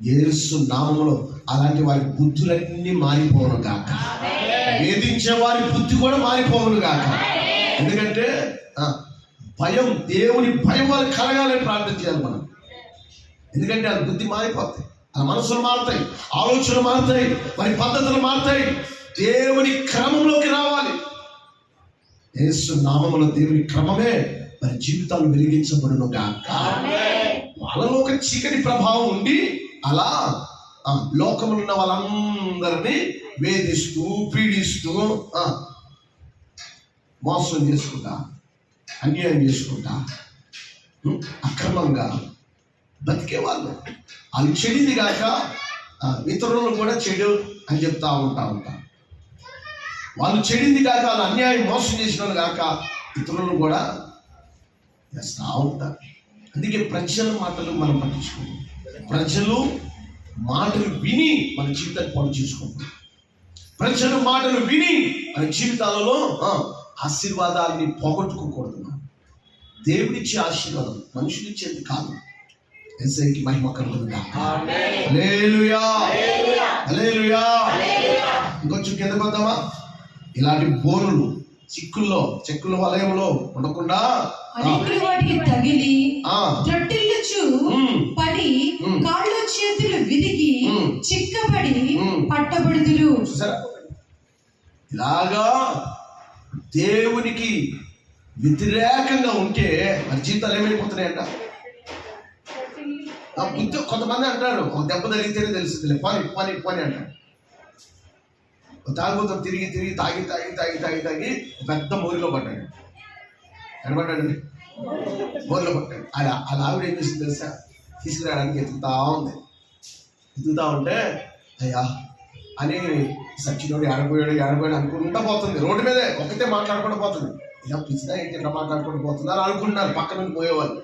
యేసు నామములో అలాంటి వారి బుద్ధులన్నీ మారిపోవును గాక. వేధించే వారి బుద్ధి కూడా మారిపోవును గాక. ఎందుకంటే భయం, దేవుని భయం వాళ్ళకి కలగాలని ప్రార్థన చేయాలి మనం. ఎందుకంటే వాళ్ళ బుద్ధి మారిపోతాయి, వాళ్ళ మనసులు మారుతాయి, ఆలోచనలు మారుతాయి, వారి పద్ధతులు మారుతాయి. దేవుని క్రమంలోకి రావాలి. యేసు నామములో దేవుని క్రమమే వారి జీవితాలు వెలిగించబడును గాక. వాళ్ళలో ఒక చీకటి ప్రభావం ఉండి అలా లోకములో ఉన్న వాళ్ళందరినీ వేధిస్తూ పీడిస్తూ మోసం చేసుకుంటా, అన్యాయం చేసుకుంటా, అక్రమంగా బతికే వాళ్ళు చెడింది కాక ఇతరులను కూడా చెడు అని చెప్తా ఉంటా. వాళ్ళు చెడింది కాక వాళ్ళు అన్యాయం మోసం చేసిన కాక ఇతరులను కూడా చేస్తూ ఉంటారు. అందుకే ప్రజల మాటలు మనం పట్టించుకుంటాం. ప్రజలు మాటలు విని మన జీవితాన్ని పాడు చేసుకుంటాం. ప్రజల మాటలు విని మన జీవితాలలో ఆశీర్వాదాన్ని పోగొట్టుకోకూడదు. దేవుడిచ్చే ఆశీర్వాదం మనుషులిచ్చేది కాదు. యేసయ్యకి మహిమ కలుగునుగా. హల్లెలూయా, హల్లెలూయా. ఇంకొంచెం కిందకు వద్దామా? ఇలాంటి బోనులు చెక్కుల వలయంలో ఉండకుండా వాటికి తగిలి త్రొట్టిల్లుచు పడి కాళ్ళు చేతులు విరిగి చిక్కబడి పట్టబడుదురు. చూసారా? ఇలాగా దేవునికి వ్యతిరేకంగా ఉంటే మన జీవితాలు ఏమైపోతున్నాయంట. బుద్ధి కొంతమంది అంటారు ఒక దెబ్బ తగిలితేనే తెలుస్తుంది, పని అంటారు. తాగుతాం తిరిగి తాగి పెద్ద మోరిలో పడ్డాడు. ఎడబడ్డాడండి, మోరిలో పడ్డాడు. అలా ఆవిడ ఏం చేసింది తెలుసా? తీసుకురావడానికి ఎత్తుకుతా ఉంటే అయ్యా అని సచ్చినోడు ఆడిపోయాడు అనుకుంటా పోతుంది. రోడ్డు మీదే ఒకటే మాట్లాడుకుంటూ పోతుంది. ఇలా పిచ్చిదా ఏంటి ఇట్లా మాట్లాడుకుంటూ పోతుంది అని అనుకుంటున్నారు పక్క నుండి పోయేవాళ్ళు.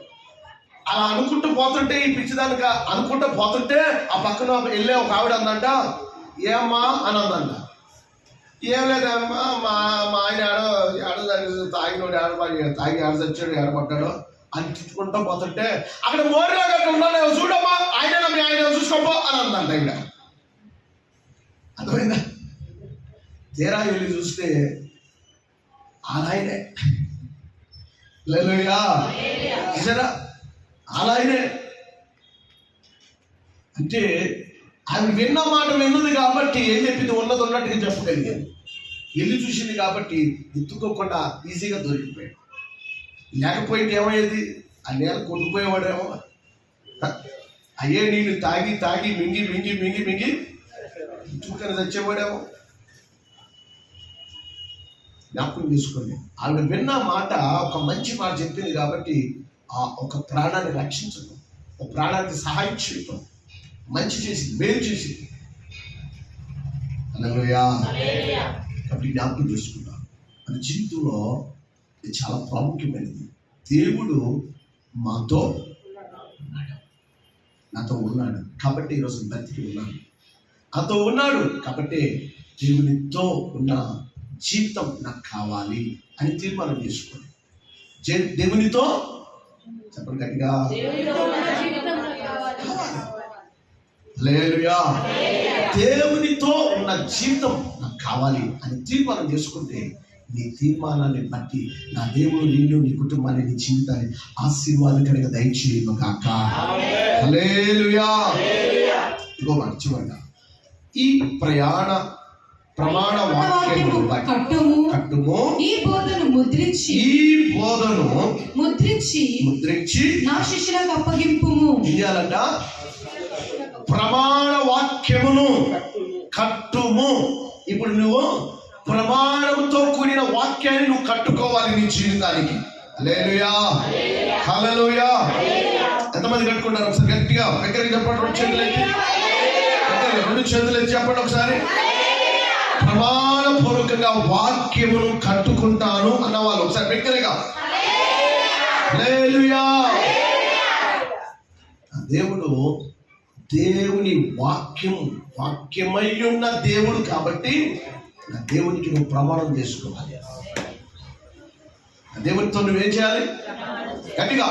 అలా అనుకుంటూ పోతుంటే ఈ పిచ్చిదానిక అనుకుంటూ పోతుంటే ఆ పక్కన వెళ్ళే ఒక ఆవిడ అందంట, ఏమ్మా అని అందంట. ఏం లేదమ్మా, మా ఆయన తాగి ఆడ చచ్చాడు, ఆడపడ్డాడు అని తిట్టుకుంటూ పోతుంటే అక్కడ మోరిలో ఉన్నాడు, చూడమ్మా ఆయన మీ ఆయన చూసుకోపో అని అందంట ఈవిడ. అర్థమైందా? తీరా వెళ్ళి చూస్తే అలాయనే. హల్లెలూయా. చూసారా? అలాయనే అంటే ఆమె విన్న మాట విన్నది కాబట్టి ఏం చెప్పింది ఉన్నది ఉన్నట్టుగా చెప్పగలిగాను. వెళ్ళి చూసింది కాబట్టి ఎత్తుకోకుండా ఈజీగా దొరికిపోయాడు. లేకపోయింది ఏమయ్యేది? ఆ నేల కొట్టుకుపోయేవాడేమో. అయ్యే నీళ్ళు తాగి మింగి చుక్కని తెచ్చేవాడేమో. జ్ఞాపకం తీసుకోండి. ఆవిడ విన్న మాట ఒక మంచి మాట చెప్పింది కాబట్టి ఒక ప్రాణాన్ని రక్షించడం, ఒక ప్రాణానికి సహాయం చేయటం, మంచి చేసింది, మేలు చేసింది. హల్లెలూయా. కాబట్టి జ్ఞాపకం చేసుకుంటాం. మన జీవితంలో ఇది చాలా ప్రాముఖ్యమైనది. దేవుడు నాతో ఉన్నాడు కాబట్టి ఈరోజు బ్రతికి ఉన్నాను. నాతో ఉన్నాడు కాబట్టి దేవునితో ఉన్న జీవితం నాకు కావాలి అని తీర్మానం చేసుకోండి. దేవునితో చెప్పండి గట్టిగా, హల్లెలూయా. దేవునితో ఉన్న జీవితం నాకు కావాలి అని తీర్మానం చేసుకుంటే నీ తీర్మానాన్ని బట్టి నా దేవుడు నిన్ను, నీ కుటుంబాన్ని, నీ జీవితాన్ని ఆశీర్వాదకరంగా దయచేయను గాక. హల్లెలూయా. ఇంకో మాట చివరిగా, ఈ ప్రమాణ వాక్యములు కట్టుము, ఈ బోధను ముద్రించి నా శిష్యులకు అప్పగింపుము. ఏం చేయాలంట? ప్రమాణ వాక్యమును కట్టుము. ఇప్పుడు నువ్వు ప్రమాణంతో కూడిన వాక్యాన్ని నువ్వు కట్టుకోవాలి నీ జీవితానికి. హల్లెలూయా, హల్లెలూయా. ఎంతమంది కట్టుకుంటారు? ఒకసారి గట్టిగా దగ్గరికి చెప్పండి. రెండు చేతులు ఎత్తి చెప్పండి ఒకసారి. ప్రమాణపూర్వకంగా వాక్యమును కట్టుకుంటాను అన్నవాళ్ళు ఒకసారి బిగ్గరగా హల్లెలూయా. దేవుడు దేవుని వాక్యమై ఉన్న దేవుడు కాబట్టి నా దేవునికి నువ్వు ప్రమాణం చేసుకోవాలి. నా దేవునితో నువ్వేం చేయాలి? గట్టిగా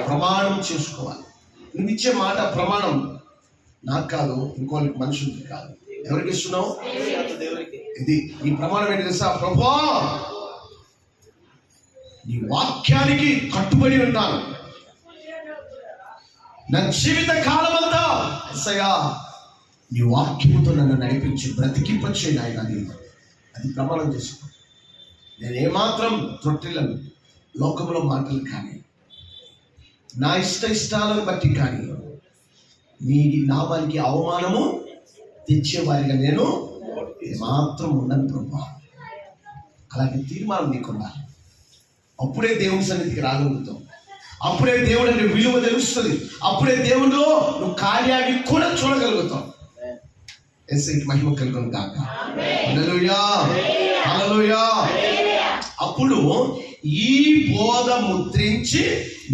ప్రమాణం చేసుకోవాలి. నువ్వు ఇచ్చే మాట ప్రమాణం నాకు కాదు, ఇంకోళ్ళకి మనుషులకి కాదు. ఎవరికి ఇస్తున్నావు? ఇది ఈ ప్రమాణం ఏంటి తెలుసా? ప్రభువా నీ వాక్యానికి కట్టుబడి ఉంటాను నా జీవిత కాలమంతా. ఎస్సయ్యా నీ వాక్యముతో నన్ను నడిపించి బ్రతికింపచేయి నాయన. అది ప్రమాణం చేసుకో. నేను ఏమాత్రం తొట్టిలను లోకంలో మాటలు కానీ నా ఇష్టాలను బట్టి కానీ నీ నామానికి అవమానము తెచ్చేవారిగా నేను ఏమాత్రం ఉండను ప్రభా. అలాంటి తీర్మానం నీకున్నా అప్పుడే దేవుని సన్నిధికి రాగలుగుతాం. అప్పుడే దేవుడు నీ విలువ తెలుస్తుంది. అప్పుడే దేవుడిలో నువ్వు కార్యాన్ని కూడా చూడగలుగుతావు. యేసుకి మహిమ కలుగును గాక. హల్లెలూయా హల్లెలూయా. అప్పుడు ఈ బోధ ముద్రించి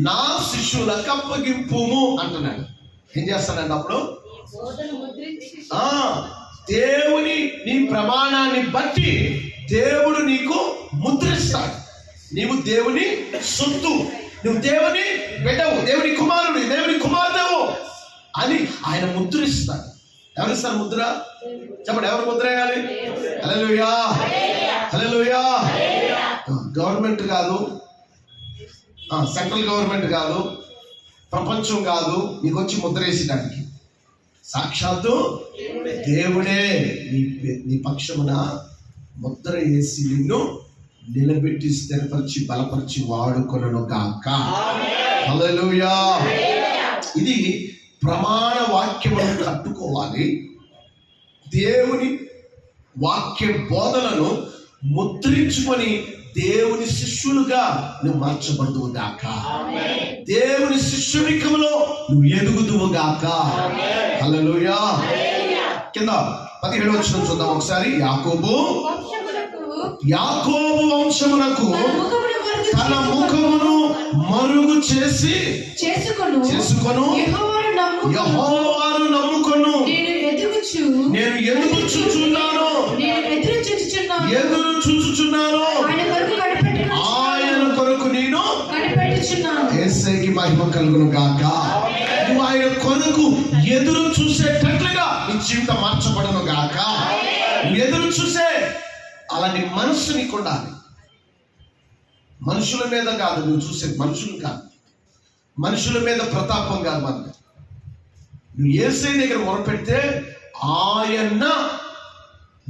నా శిష్యులకు అప్పగింపుము అంటున్నాడు. ఏం చేస్తానండి అప్పుడు? దేవుని నీ ప్రమాణాన్ని బట్టి దేవుడు నీకు ముద్రిస్తాడు. నీవు దేవుని సొత్తు, నువ్వు దేవుని బిడ్డవు, దేవుని కుమారుడు, దేవుని కుమార్తెవు అని ఆయన ముద్రిస్తాడు. ఎవరిస్తారు ముద్ర? చెప్పండి, ఎవరు ముద్ర వేయాలి? హల్లెలూయా హల్లెలూయా. గవర్నమెంట్ కాదు, సెంట్రల్ గవర్నమెంట్ కాదు, ప్రపంచం కాదు నీకు వచ్చి ముద్ర వేసేటానికి. సాక్షాత్తు దేవుడే నీ పక్షమున ముద్ర వేసి నిన్ను నిలబెట్టి స్థిరపరిచి బలపరిచి వాడుకొనును గాక. హల్లెలూయా. ఇది ప్రమాణ వాక్యములను కట్టుకోవాలి. దేవుని వాక్య బోధనను ముద్రించుకొని దేవుని శిష్యులుగా నువ్వు మార్చబడుదువు గాక. దేవుని శిష్యునికములో నువ్వు ఎదుగుదువు గాక. హల్లెలూయా. కింద 17వ వచనం చూద్దాం ఒకసారి. యాకోబు వంశమునకు తన ముఖమును మరుగు చేసుకొను యెహోవాను నమ్ముకొను. నేను ఎదురు చూచుచున్నాను ఆయన కొరకు నేను యేసయ్యకి మహిమ కలుగును గాక. నువ్వు ఆయన కొరకు ఎదురు చూసేటట్లుగా నీ జీవితం మార్చబడను గాక. నువ్వు ఎదురు చూసే అలాంటి మనస్సు నీకు ఉండాలి. మనుషుల మీద కాదు నువ్వు చూసే, మనుషులు కాదు, మనుషుల మీద ప్రతాపం కాదు. మనకు నువ్వు యేసయ్య దగ్గర మొరపెడితే ఆయన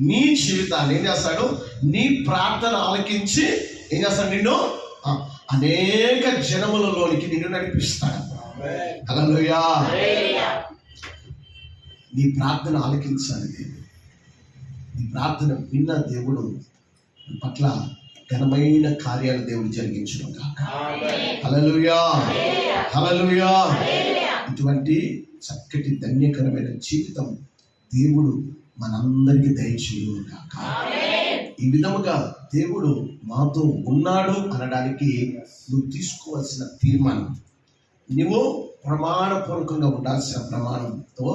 నీ జీవితాన్ని ఏం చేస్తాడు? నీ ప్రార్థన ఆలకించి ఏం చేస్తాడు? నిన్ను అనేక జనములలోనికి నిన్ను నడిపిస్తాడు. హల్లెలూయా. నీ ప్రార్థన ఆలకించాలి దేవుడు. నీ ప్రార్థన విన్న దేవుడు పట్ల ఘనమైన కార్యాలు దేవుడు జరిగించును గాక. హల్లెలూయా హల్లెలూయా. ఇటువంటి చక్కటి ధన్యకరమైన జీవితం దేవుడు మనందరికీ దయచేయును గాక. ఈ విధముగా దేవుడు మాతో ఉన్నాడు అనడానికి నువ్వు తీసుకోవాల్సిన తీర్మానం, నువ్వు ప్రమాణపూర్వకంగా ఉండాల్సిన ప్రమాణంతో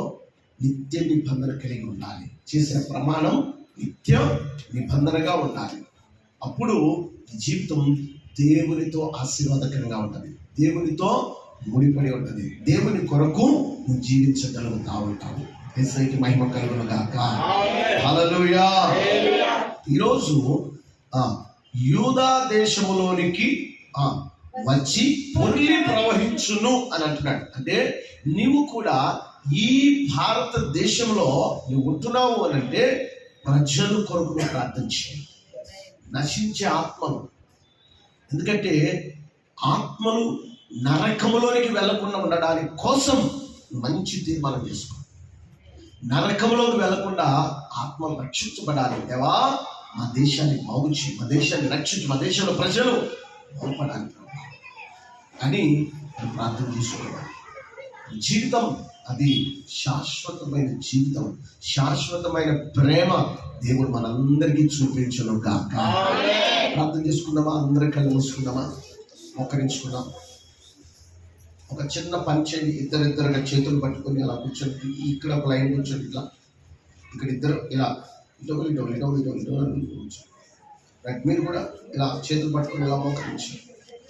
నిత్య నిబంధన కలిగి ఉండాలి. చేసిన ప్రమాణం నిత్య నిబంధనగా ఉండాలి. అప్పుడు జీవితం దేవునితో ఆశీర్వాదకరంగా ఉంటుంది, దేవునితో ముడిపడి ఉంటుంది, దేవుని కొరకు నువ్వు జీవించగలుగుతా ఉంటావు. యేసయ్యకి మహిమ కలుగును గాక. హల్లెలూయా. ఈరోజు యూదా దేశములోనికి వచ్చి పొర్లి ప్రవహించును అని అంటున్నాడు. అంటే నీవు కూడా ఈ భారతదేశంలో నువ్వు ఉంటున్నావు అని అంటే ప్రజల కొరకు ప్రార్థన చేయి. నశించే ఆత్మలు, ఎందుకంటే ఆత్మలు నరకములోనికి వెళ్లకుండా ఉండడానికి కోసం మంచి తీర్మానం చేసుకో. నరకంలోకి వెళ్లకుండా ఆత్మలు రక్షించబడాలి. దేవా మా దేశాన్ని బాగు చేయి, మా దేశాన్ని రక్షించు, మా దేశంలో ప్రజలు బాగుపడాలి అని ప్రార్థన చేసుకోవాలి. జీవితం అది శాశ్వతమైన జీవితం, శాశ్వతమైన ప్రేమ దేవుడు మనందరికీ చూపించును గాక. ప్రార్థన చేసుకుందామా? అందరి కళ్ళు మూసుకుందామా? మోకరించుకుందాం. ఒక చిన్న పని చేయండి. ఇద్దరిద్దరుగా చేతులు పట్టుకొని అలా కూర్చొని, ఇక్కడ ఒక లైన్ కూర్చొని, ఇట్లా ఇక్కడ ఇద్దరు ఇలా ఇటోలు కూర్చోండి. మీరు కూడా ఇలా చేతులు పట్టుకొని ఇలా మోకరించండి.